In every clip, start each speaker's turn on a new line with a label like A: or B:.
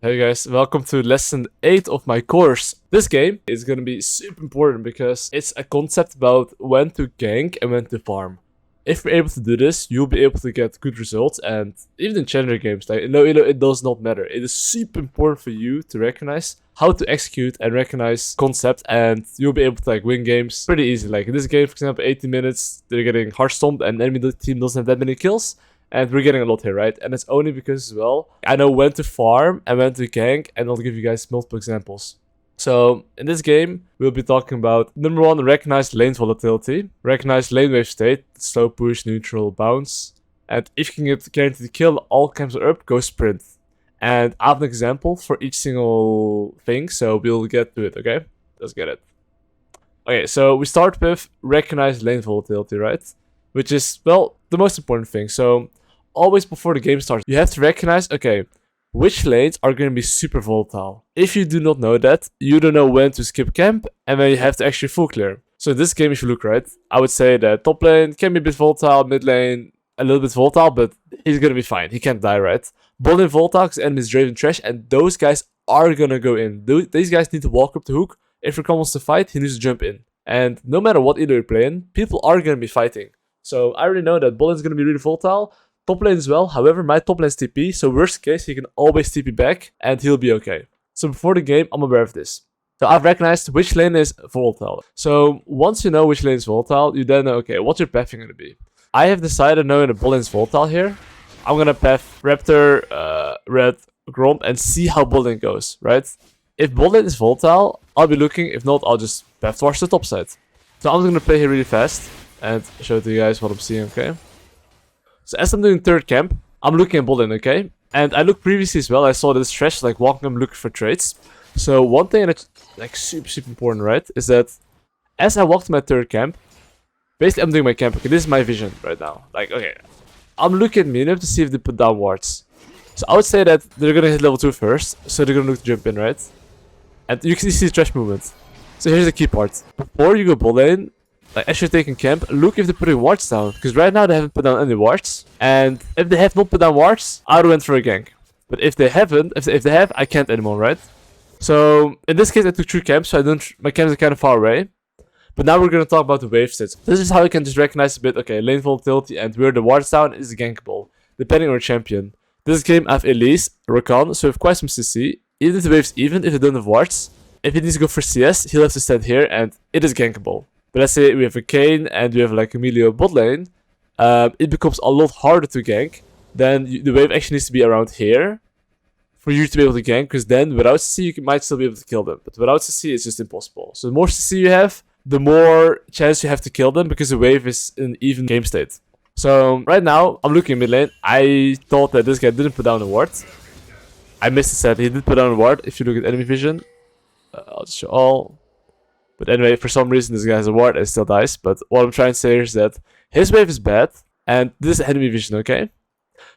A: Hey guys, welcome to lesson 8 of my course. This game is gonna be super important because it's a concept about when to gank and when to farm. If you're able to do this, you'll be able to get good results, and even in challenger games, like it does not matter. It is super important for you to recognize how to execute and recognize concept, and you'll be able to win games pretty easy. Like in this game, for example, 80 minutes, they're getting hard stomped and the enemy team doesn't have that many kills. And we're getting a lot here, right? And it's only because, as well, I know when to farm and when to gank, and I'll give you guys multiple examples. So, in this game, we'll be talking about, number 1, recognize lane volatility, recognize lane wave state, slow push, neutral, bounce, and if you can get guaranteed kill, all camps are up, go sprint. And I have an example for each single thing, so we'll get to it, okay? Let's get it. Okay, so we start with recognize lane volatility, right? Which is, well, the most important thing. So, always before the game starts, you have to recognize, okay, which lanes are going to be super volatile. If you do not know that, you don't know when to skip camp and when you have to actually full clear. So in this game, if you look right, I would say that top lane can be a bit volatile, mid lane a little bit volatile, but he's going to be fine. He can't die, right? Bot lane volatile because enemy is Draven trash, and those guys are going to go in. These guys need to walk up the hook. If Rakan wants to fight, he needs to jump in. And no matter what either you're playing, people are going to be fighting. So I already know that bot lane is going to be really volatile. Top lane as well. However, my top lane is TP. So worst case, he can always TP back and he'll be okay. So before the game, I'm aware of this. So I've recognized which lane is volatile. So once you know which lane is volatile, you then know, okay, what's your pathing going to be? I have decided knowing that bot lane is volatile here. I'm going to path Raptor, Red, Gromp and see how bot lane goes, right? If bot lane is volatile, I'll be looking. If not, I'll just path towards the top side. So I'm going to play here really fast and show to you guys what I'm seeing, okay? So as I'm doing third camp, I'm looking at bot lane, okay? And I looked previously as well, I saw this trash walking up looking for trades. So one thing that's super important, right? Is that as I walk to my third camp, basically I'm doing my camp, okay? This is my vision right now. Okay, I'm looking at minion to see if they put down wards. So I would say that they're gonna hit level 2 first, so they're gonna look to jump in, right? And you can see the trash movement. So here's the key part. Before you go bot lane, as you're taking camp, look if they're putting wards down. Because right now they haven't put down any wards. And if they have not put down wards, I would went for a gank. But if they haven't, if they have, I can't anymore, right? So in this case, I took 3 camps, so my camps are kind of far away. But now we're going to talk about the wave states. This is how you can just recognize a bit, okay, lane volatility and where the wards down is gankable, depending on your champion. This game I have Elise, Rakan, so we have quite some CC. Even if the wave's even, if they don't have wards, if he needs to go for CS, he'll have to stand here and it is gankable. But let's say we have a Kayn and we have Emilio bot lane, it becomes a lot harder to gank. Then the wave actually needs to be around here for you to be able to gank, because then without CC you might still be able to kill them. But without CC it's just impossible. So the more CC you have, the more chance you have to kill them because the wave is in even game state. So right now I'm looking mid lane. I thought that this guy didn't put down a ward. I missed the set. He did put down a ward. If you look at enemy vision, I'll just show all. But anyway, for some reason this guy has a ward and still dies. But what I'm trying to say is that his wave is bad and this is enemy vision, okay?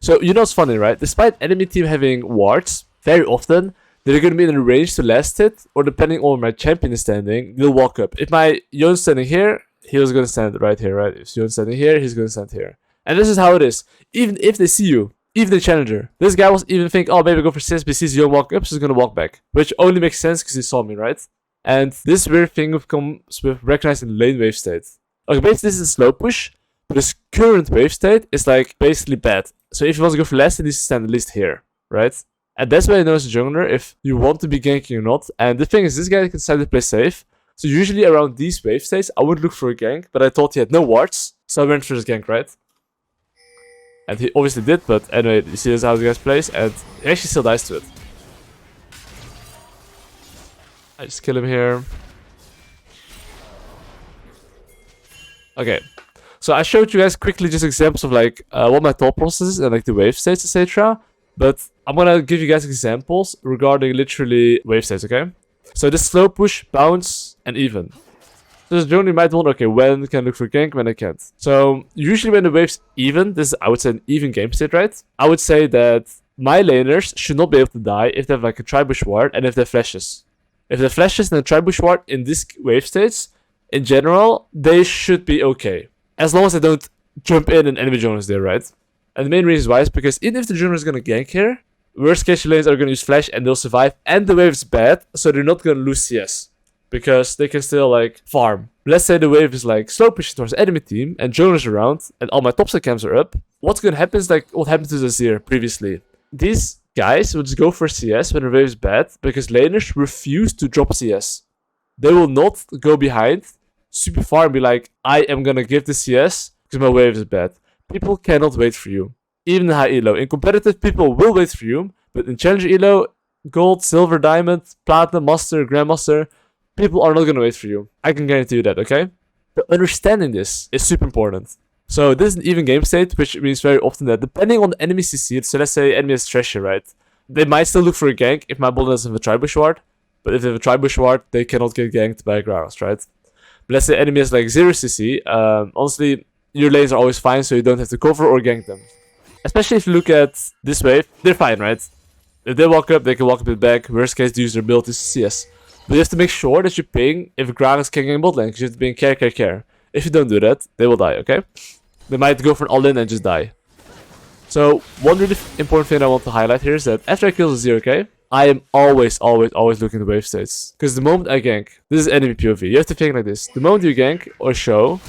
A: So you know it's funny, right? Despite enemy team having wards, very often they're going to be in a range to last hit, or depending on where my champion is standing, they'll walk up. If my Yon's standing here, he was going to stand right here, right? If Yon's standing here, he's going to stand here. And this is how it is. Even if they see you, even the challenger, this guy was even think, oh, maybe go for CS, but sees Yon walk up, so he's going to walk back. Which only makes sense because he saw me, right? And this weird thing comes with recognizing lane wave state. Okay, basically this is a slow push, but his current wave state is basically bad. So if he wants to go for last, he needs to stand at least here, right? And that's why you know as a jungler if you want to be ganking or not. And the thing is, this guy can decide to play safe. So usually around these wave states, I would look for a gank, but I thought he had no wards, so I went for his gank, right? And he obviously did, but anyway, you see this is how the guy plays, and he actually still dies to it. I just kill him here. Okay, so I showed you guys quickly just examples of what my thought process is and the wave states, etc. But I'm gonna give you guys examples regarding literally wave states, okay? So this slow push, bounce, and even. So generally you might wonder, okay, when can I look for gank, when I can't. So usually when the wave's even, this is I would say an even game state, right? I would say that my laners should not be able to die if they have a tribush ward and if they have flashes. If the flashes and the tribush ward in this wave states, in general, they should be okay. As long as they don't jump in and enemy jungler is there, right? And the main reason why is because even if the jungler is gonna gank here, worst case your lanes are gonna use flash and they'll survive, and the wave is bad, so they're not gonna lose CS. Because they can still like farm. Let's say the wave is like slow pushing towards the enemy team and jungler's around and all my topside camps are up. What's gonna happen is like what happened to Zazir previously. These guys will just go for CS when the wave is bad because laners refuse to drop CS. They will not go behind super far and be like, I am gonna give the CS because my wave is bad. People cannot wait for you. Even in high elo. In competitive, people will wait for you, but in challenger elo, gold, silver, diamond, platinum, master, grandmaster, people are not going to wait for you. I can guarantee you that, okay? But understanding this is super important. So this is an even game state, which means very often that depending on the enemy CC, so let's say enemy has Treasure, right? They might still look for a gank if my bot doesn't have a Tribush ward. But if they have a Tribush ward, they cannot get ganked by a Gragas, right? But let's say enemy has like 0 CC, honestly, your lanes are always fine, so you don't have to cover or gank them. Especially if you look at this wave, they're fine, right? If they walk up, they can walk a bit back. Worst case, they use their ability to CS. But you have to make sure that you ping if Gragas can gank bot lane, because you have to be in care. If you don't do that, they will die, okay? They might go for an all-in and just die. So, one really important thing I want to highlight here is that after I kill the 0, okay? I am always looking at the wave states. Because the moment I gank, this is enemy POV. You have to think like this. The moment you gank or show,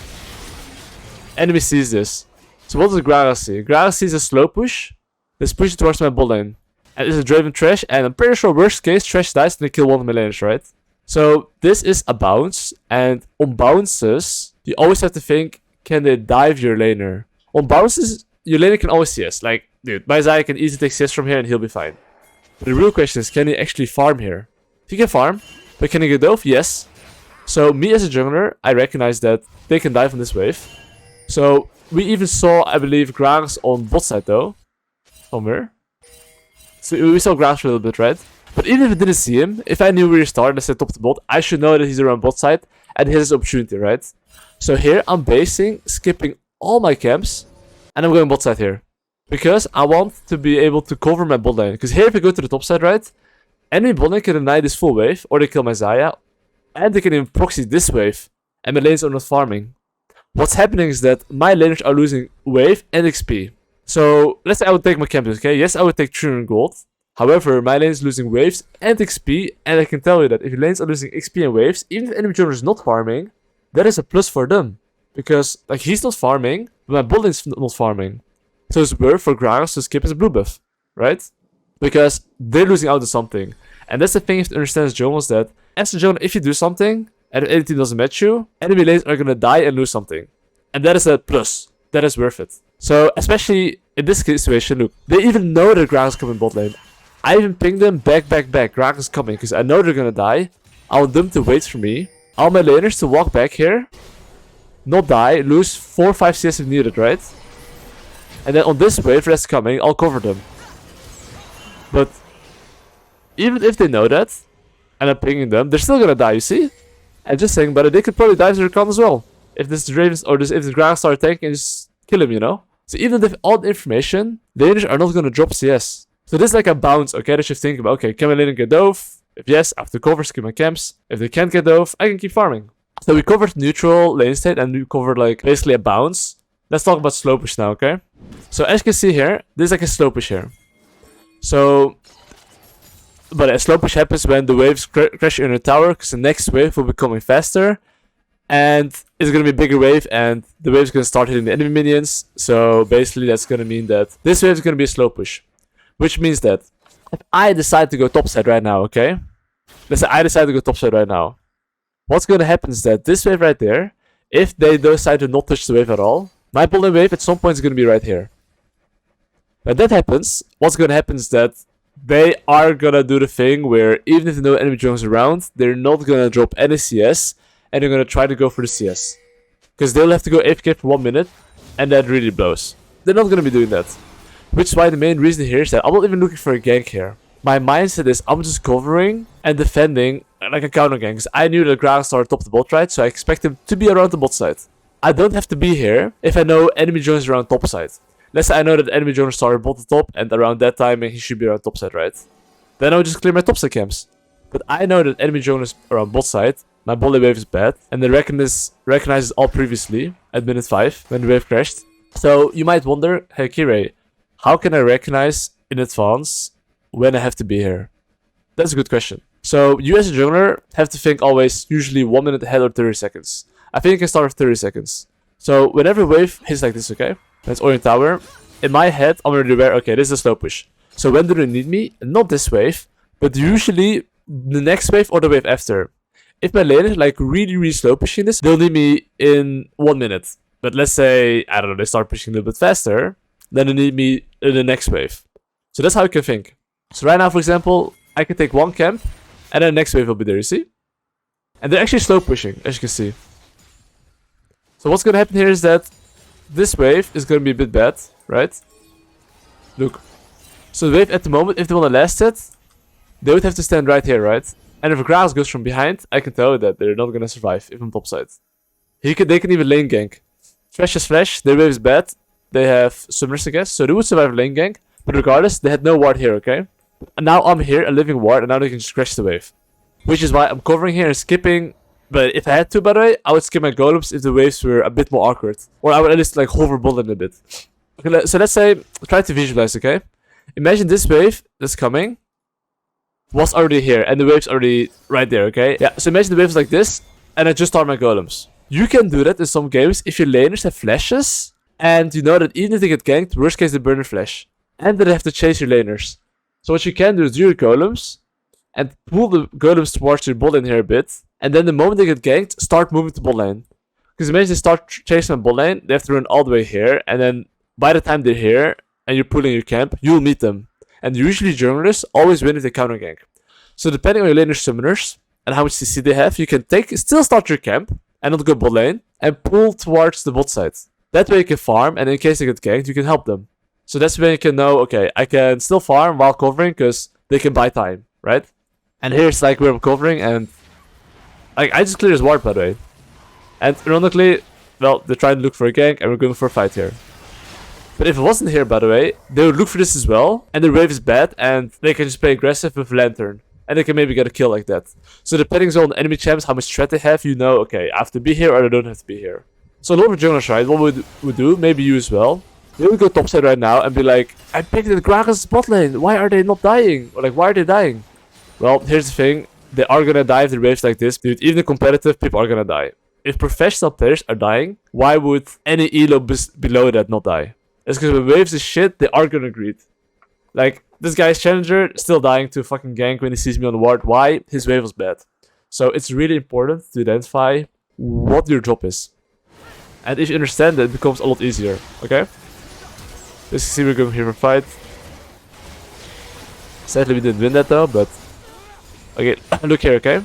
A: enemy sees this. So what does Gragas see? Gragas sees a slow push. Let's push it towards my bot lane. And it's a Draven Trash, and I'm pretty sure worst case, Trash dies and they kill one of my laners, right? So this is a bounce, and on bounces, you always have to think, can they dive your laner? On bounces, your laner can always CS. Like, dude, my Zaya can easily take CS from here and he'll be fine. But the real question is, can he actually farm here? He can farm, but can he get dove? Yes. So me as a jungler, I recognize that they can dive on this wave. So we even saw, I believe, Gragas on bot side though. Somewhere. So we saw Gragas for a little bit, right? But even if I didn't see him, if I knew where he started, let's say top to bot, I should know that he's around bot side and he has his opportunity, right? So here I'm basing, skipping all my camps, and I'm going bot side here. Because I want to be able to cover my bot lane. Because here if I go to the top side, right? Enemy bot lane can deny this full wave, or they kill my Zaya, and they can even proxy this wave, and my lanes are not farming. What's happening is that my laners are losing wave and XP. So, let's say I would take my campus, okay? Yes, I would take 300 gold. However, my lane is losing waves and XP, and I can tell you that if your lanes are losing XP and waves, even if enemy jungler is not farming, that is a plus for them. Because, like, he's not farming, but my bot lane is not farming. So it's worth for Gragas to skip his blue buff, right? Because they're losing out on something. And that's the thing you have to understand as jungles, that as a jungler, if you do something, and if any team doesn't match you, enemy lanes are gonna die and lose something. And that is a plus. That is worth it. So, especially in this situation, look, they even know that Gragas is coming bot lane. I even ping them back. Gragas is coming, because I know they're gonna die. I want them to wait for me. I want my laners to walk back here, not die, lose 4 or 5 CS if needed, right? And then on this wave that's coming, I'll cover them. But even if they know that, and I'm pinging them, they're still gonna die, you see? And just saying, but they could probably dive to their con as well. If this Ravens or this, if the Gragas start tanking and just kill him, you know? So even if all the information, the laners are not gonna drop CS. So this is like a bounce, okay, that you think about, okay, can my laner get dove? If yes, I have to cover, skip my camps. If they can't get dove, I can keep farming. So we covered neutral lane state and we covered like basically a bounce. Let's talk about slow push now, okay? So as you can see here, this is like a slow push here. So, but a slow push happens when the waves crash in a tower, because the next wave will be coming faster. And it's going to be a bigger wave, and the wave is going to start hitting the enemy minions. So basically that's going to mean that this wave is going to be a slow push. Which means that if I decide to go topside right now, okay? Let's say I decide to go topside right now. What's going to happen is that this wave right there, if they decide to not touch the wave at all, my bot lane wave at some point is going to be right here. When that happens, what's going to happen is that they are going to do the thing where even if no enemy jungles around, they're not going to drop any CS, and they're going to try to go for the CS. Because they'll have to go AFK for 1 minute, and that really blows. They're not going to be doing that. Which is why the main reason here is that I'm not even looking for a gank here. My mindset is I'm just covering and defending like a counter gank. Because I knew that Gragas started top the bot right, so I expect him to be around the bot side. I don't have to be here if I know enemy jungles around top side. Let's say I know that enemy jungler started bot the top, and around that timing he should be around top side, right? Then I'll just clear my top side camps. But I know that enemy junglers around bot side, my bot lane wave is bad, and they recognizes all previously at minute 5 when the wave crashed. So you might wonder, hey Kirei, how can I recognize in advance when I have to be here? That's a good question. So you as a jungler have to think always usually 1 minute ahead or 30 seconds. I think I can start with 30 seconds. So whenever a wave hits like this, okay? That's Orient Tower. In my head, I'm already aware, okay, this is a slow push. So when do they need me? Not this wave, but usually the next wave or the wave after. If my lane is like really slow pushing this, they'll need me in 1 minute. But let's say, I don't know, they start pushing a little bit faster, then they need me in the next wave. So that's how you can think. So right now, for example, I can take one camp, and then the next wave will be there, you see? And they're actually slow pushing, as you can see. So what's gonna happen here is that this wave is gonna be a bit bad, right? Look. So the wave at the moment, if they wanna last it, they would have to stand right here, right? And if a grass goes from behind, I can tell you that they're not gonna survive, if I'm topside. They can even lane gank. Flash is flash, their wave is bad. They have summoners, I guess, so they would survive lane gank. But regardless, they had no ward here, okay? And now I'm here, a living ward, and now they can just crash the wave. Which is why I'm covering here and skipping. But if I had to, by the way, I would skip my golems if the waves were a bit more awkward. Or I would at least like hover bullet a bit. Okay, so let's say, try to visualize, okay? Imagine this wave that's coming was already here, and the wave's already right there, okay? Yeah, so imagine the waves like this, and I just start my golems. You can do that in some games if your laners have flashes, and you know that even if they get ganked, worst case they burn a flash. And then they have to chase your laners. So what you can do is do your golems, and pull the golems towards your bot lane here a bit, and then the moment they get ganked, start moving to bot lane. Because imagine they start chasing my bot lane, they have to run all the way here, and then by the time they're here, and you're pulling your camp, you'll meet them. And usually junglers always win if they counter gank. So depending on your laner's summoners, and how much CC they have, you can still start your camp, and not go bot lane, and pull towards the bot side. That way you can farm, and in case they get ganked, you can help them. So that's when you can know, okay, I can still farm while covering, because they can buy time, right? And here's like where I'm covering, and like I just cleared his ward, by the way. And ironically, well, they're trying to look for a gank, and we're going for a fight here. But if it wasn't here, by the way, they would look for this as well, and the wave is bad, and they can just play aggressive with Lantern. And they can maybe get a kill like that. So depending on the enemy champs, how much threat they have, you know, okay, I have to be here or I don't have to be here. So a lot of junglers, right, what would do, maybe you as well, they would go topside right now and be like, I picked the Gragas bot lane, why are they not dying? Or like, why are they dying? Well, here's the thing, they are gonna die if the waves like this, dude, even the competitive people are gonna die. If professional players are dying, why would any elo below that not die? It's because when waves is shit, they are gonna greed. Like, this guy's challenger still dying to fucking gank when he sees me on the ward. Why? His wave was bad. So it's really important to identify what your job is. And if you understand that, it becomes a lot easier, okay? Let's see, we're going here for a fight. Sadly, we didn't win that though, but... Okay, look here, okay?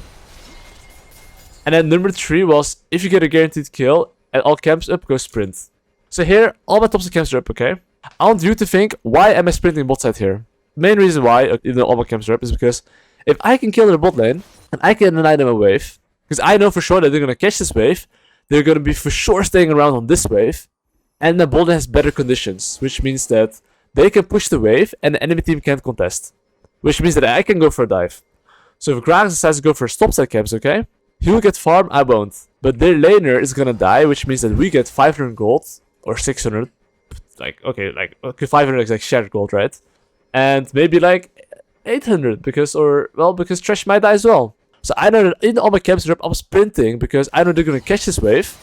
A: And then number 3 was, if you get a guaranteed kill and all camps up, go sprint. So here, all my topside camps are up, okay? I want you to think, why am I sprinting bot side here? The main reason why, even though all my camps are up, is because if I can kill their bot lane, and I can deny them a wave, because I know for sure that they're going to catch this wave, they're going to be for sure staying around on this wave, and the bot lane has better conditions, which means that they can push the wave, and the enemy team can't contest. Which means that I can go for a dive. So if Gragas decides to go for topside camps, okay, he will get farm, I won't. But their laner is going to die, which means that we get 500 gold, or 600, like, okay, 500 is like shared gold, right? And maybe like 800 because Trash might die as well. So I know that in all my camps I'm sprinting because I know they're gonna catch this wave.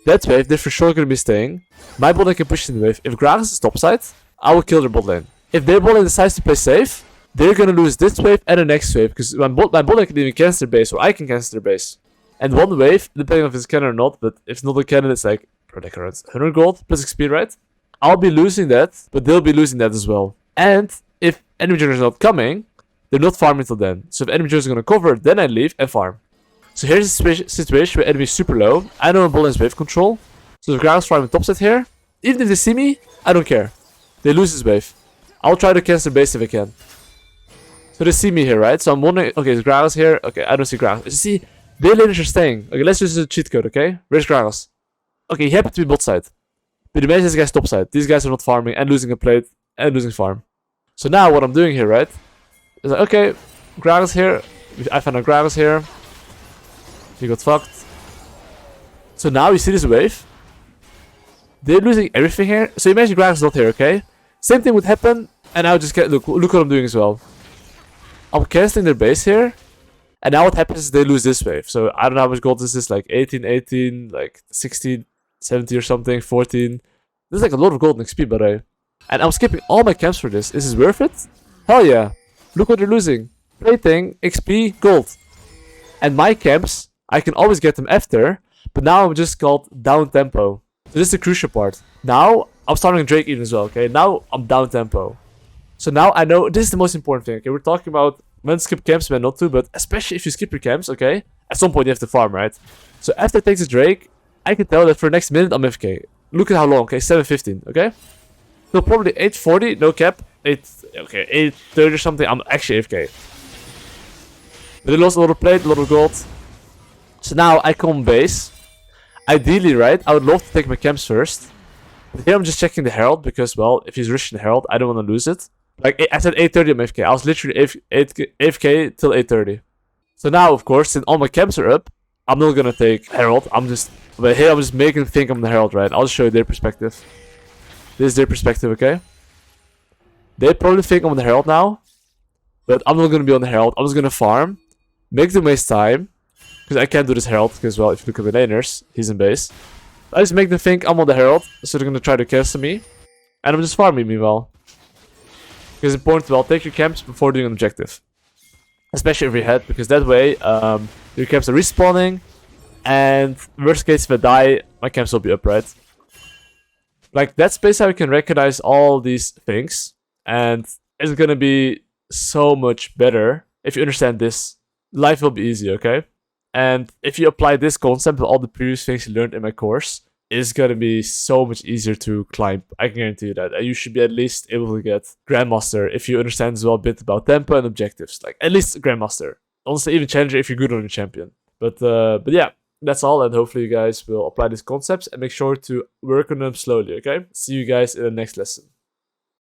A: That wave, they're for sure gonna be staying. My bot lane can push in the wave. If Gragas is topside, I will kill their bot lane. If their bot lane decides to play safe, they're gonna lose this wave and the next wave because my bot lane can even cancel their base, or I can cancel their base. And one wave, depending on if it's cannon or not, but if it's not a cannon, it's like protect around 100 gold plus XP, right? I'll be losing that, but they'll be losing that as well. And if enemy junglers are not coming, they're not farming till then. So if enemy junglers are gonna cover, then I leave and farm. So here's a situation where enemy is super low. I know my bot lane's wave control. So if Gragas farming topside here, even if they see me, I don't care. They lose this wave. I'll try to cancel their base if I can. So they see me here, right? So I'm wondering, okay, is Gragas here? Okay, I don't see Gragas. You see, their laners are staying. Okay, let's use a cheat code, okay? Where's Gragas? Okay, he happened to be bot side. But imagine this guy's top side. These guys are not farming and losing a plate and losing farm. So now what I'm doing here, right? Is like, okay, Gragas here. I found a Gragas here. He got fucked. So now you see this wave. They're losing everything here. So imagine Gragas is not here, okay? Same thing would happen And now just get look what I'm doing as well. I'm canceling their base here. And now what happens is they lose this wave. So I don't know how much gold this is, like 18, 18, like 16, 17 or something, 14. This is like a lot of gold and XP, by the way. And I'm skipping all my camps for this. Is this worth it? Hell yeah. Look what they're losing. Plating, XP, gold. And my camps, I can always get them after, but now I'm just called down tempo. So this is the crucial part. Now, I'm starting Drake even as well, okay? Now, I'm down tempo. So now I know, this is the most important thing, okay? We're talking about when to skip camps, when not to, but especially if you skip your camps, okay? At some point you have to farm, right? So after it takes a Drake, I can tell that for the next minute I'm FK. Look at how long, okay? 7:15, okay? So probably 8:40, no cap. 8:30 or something, I'm actually AFK. But they lost a lot of plate, a lot of gold. So now I come base. Ideally, right, I would love to take my camps first. But here I'm just checking the Herald because, well, if he's rushing the Herald, I don't want to lose it. Like, I said 8:30 I'm AFK. I was literally AFK till 8:30. So now, of course, since all my camps are up, I'm not gonna take Herald. But here I'm just making them think I'm the Herald, right? I'll just show you their perspective. This is their perspective, okay? They probably think I'm on the Herald now. But I'm not gonna be on the Herald. I'm just gonna farm. Make them waste time. Because I can't do this Herald. Because, well, if you look at the laners, he's in base. I just make them think I'm on the Herald. So they're gonna try to cancel me. And I'm just farming meanwhile. Because it's important to, well, take your camps before doing an objective. Especially if you're ahead. Because that way, your camps are respawning. And worst case, if I die, my camps will be up, right? Like, that's basically how you can recognize all these things. And it's gonna be so much better if you understand this. Life will be easy, okay? And if you apply this concept with all the previous things you learned in my course, it's gonna be so much easier to climb. I can guarantee you that. And you should be at least able to get Grandmaster if you understand as well a bit about tempo and objectives. Like, at least Grandmaster. Honestly, even Challenger if you're good on your champion. But yeah, that's all. And hopefully you guys will apply these concepts and make sure to work on them slowly, okay? See you guys in the next lesson.